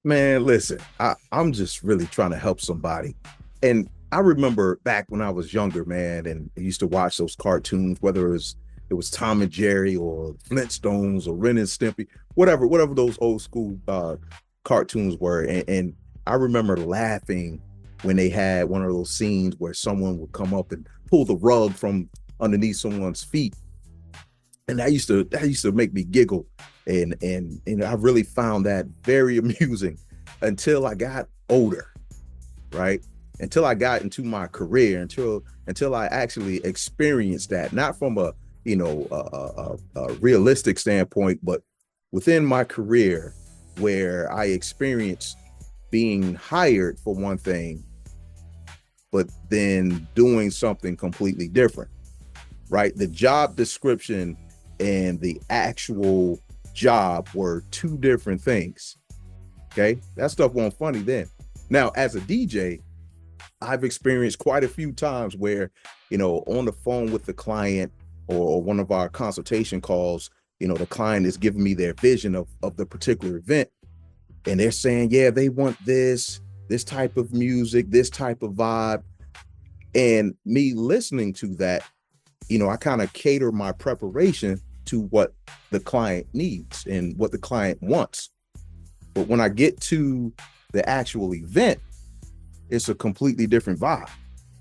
Man, listen, I'm just really trying to help somebody. And I remember back when I was younger, man, and I used to watch those cartoons, whether it was Tom and Jerry or Flintstones or Ren and Stimpy, whatever those old school cartoons were. And I remember laughing when they had one of those scenes where someone would come up and pull the rug from underneath someone's feet. And that used to make me giggle, and I really found that very amusing until I got older, right? Until I got into my career, until I actually experienced that, not from a a realistic standpoint, but within my career, where I experienced being hired for one thing, but then doing something completely different, right? The job description and the actual job were two different things. Okay. That stuff wasn't funny then. Now, as a DJ, I've experienced quite a few times where, on the phone with the client or one of our consultation calls, the client is giving me their vision of the particular event. And they're saying, yeah, they want this type of music, this type of vibe. And me listening to that, I kind of cater my preparation to what the client needs and what the client wants. But when I get to the actual event, it's a completely different vibe.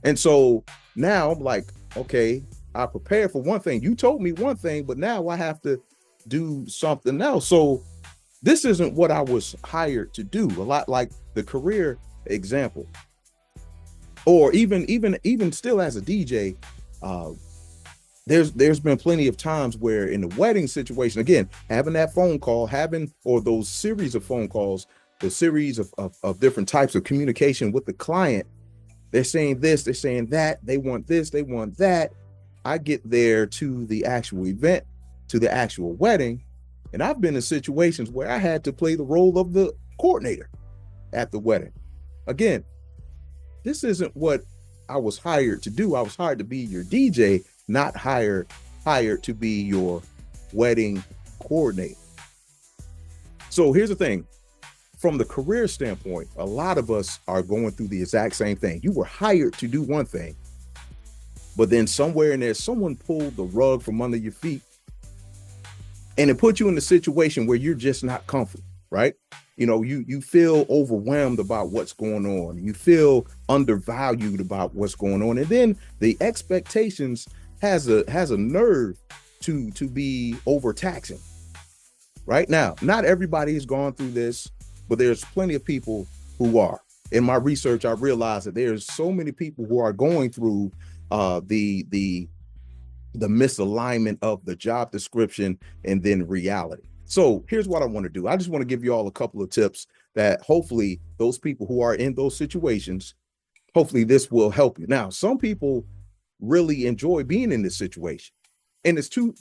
And so now I'm like, okay, I prepared for one thing. You told me one thing, but now I have to do something else. So this isn't what I was hired to do. A lot like the career example, or even still as a DJ, there's been plenty of times where in the wedding situation, again, having that phone call, or those series of phone calls, the series of different types of communication with the client, they're saying this, they're saying that, they want this, they want that. I get there to the actual event, to the actual wedding, and I've been in situations where I had to play the role of the coordinator at the wedding. Again, this isn't what I was hired to do. I was hired to be your DJ, not hired to be your wedding coordinator. So here's the thing. From the career standpoint, a lot of us are going through the exact same thing. You were hired to do one thing, but then somewhere in there, someone pulled the rug from under your feet, and it put you in a situation where you're just not comfortable, right? You feel overwhelmed about what's going on. You feel undervalued about what's going on. And then the expectations has a nerve to be overtaxing. Right now, not everybody has gone through this, but there's plenty of people who are. In my research, I realized that there's so many people who are going through the misalignment of the job description and then reality. So here's what I want to do. I just want to give you all a couple of tips that hopefully those people who are in those situations, hopefully this will help you. Now, some people really enjoy being in this situation. And it's two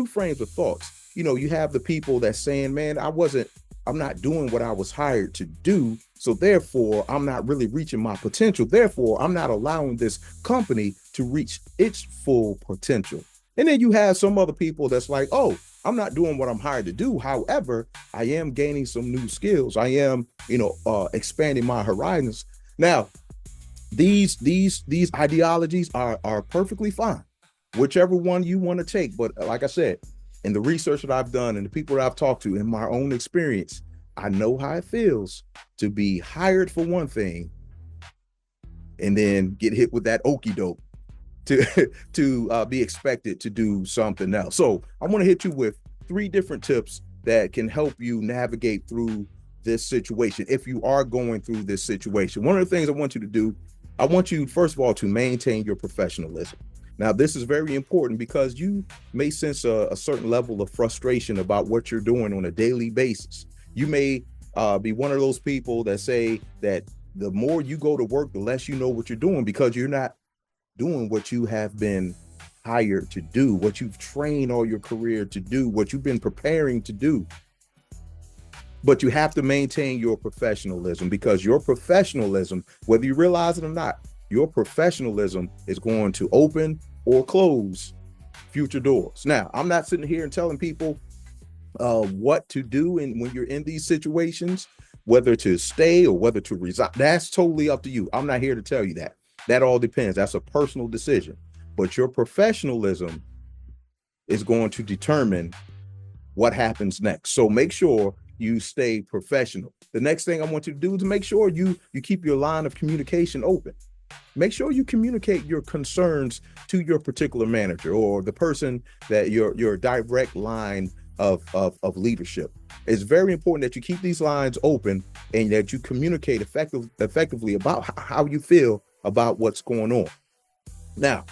frames of thoughts. You have the people that's saying, man, I'm not doing what I was hired to do. So therefore, I'm not really reaching my potential. Therefore, I'm not allowing this company to reach its full potential. And then you have some other people that's like, oh, I'm not doing what I'm hired to do. However, I am gaining some new skills. I am, expanding my horizons. Now, these ideologies are perfectly fine, whichever one you want to take. But like I said, in the research that I've done and the people that I've talked to in my own experience, I know how it feels to be hired for one thing and then get hit with that okey doke to be expected to do something else. So I want to hit you with 3 different tips that can help you navigate through this situation. If you are going through this situation, one of the things I want you to do, I want you, first of all, to maintain your professionalism. Now, this is very important because you may sense a certain level of frustration about what you're doing on a daily basis. You may be one of those people that say that the more you go to work, the less you know what you're doing because you're not doing what you have been hired to do, what you've trained all your career to do, what you've been preparing to do. But you have to maintain your professionalism because your professionalism, whether you realize it or not, your professionalism is going to open or close future doors. Now, I'm not sitting here and telling people what to do when you're in these situations, whether to stay or whether to resign. That's totally up to you. I'm not here to tell you that. That all depends. That's a personal decision. But your professionalism is going to determine what happens next. So make sure you stay professional. The next thing I want you to do is make sure you keep your line of communication open. Make sure you communicate your concerns to your particular manager or the person that your direct line of leadership. It's very important that you keep these lines open and that you communicate effectively about how you feel about what's going on. Now,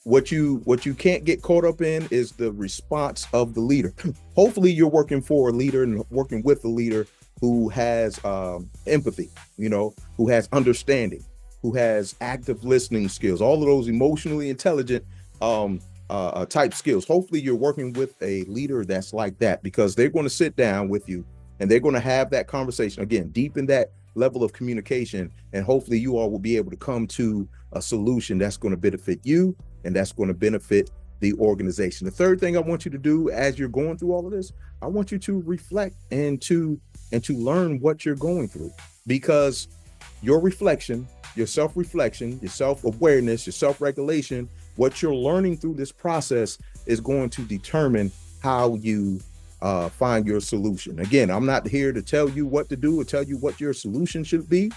what you can't get caught up in is the response of the leader. Hopefully you're working for a leader and working with a leader who has empathy, who has understanding, who has active listening skills, all of those emotionally intelligent type skills. Hopefully you're working with a leader that's like that, because they're going to sit down with you and they're going to have that conversation, again, deepen that level of communication, and hopefully you all will be able to come to a solution that's going to benefit you and that's going to benefit the organization. The third thing I want you to do as you're going through all of this, I want you to reflect and to learn what you're going through, because your reflection, your self-reflection, your self-awareness, your self-regulation, what you're learning through this process is going to determine how you find your solution. Again, I'm not here to tell you what to do or tell you what your solution should be,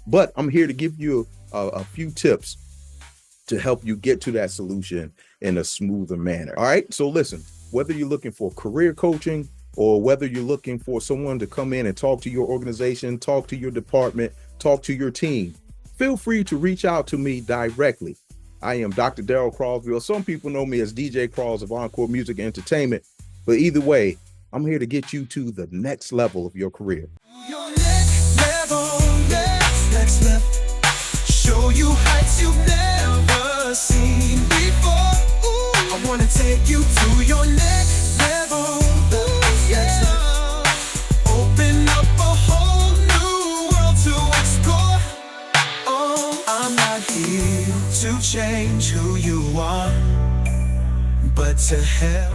but I'm here to give you a few tips to help you get to that solution in a smoother manner. All right. So listen, whether you're looking for career coaching or whether you're looking for someone to come in and talk to your organization, talk to your department, talk to your team, feel free to reach out to me directly. I am Dr. Daryl Crosby, or some people know me as DJ Cross of Encore Music Entertainment. But either way, I'm here to get you to the next level of your career. Your next level, next level. Show you heights you've never seen before. Ooh, I wanna take you to your next level. Next level. Open up a whole new world to explore. Oh, I'm not here to change who you are, but to help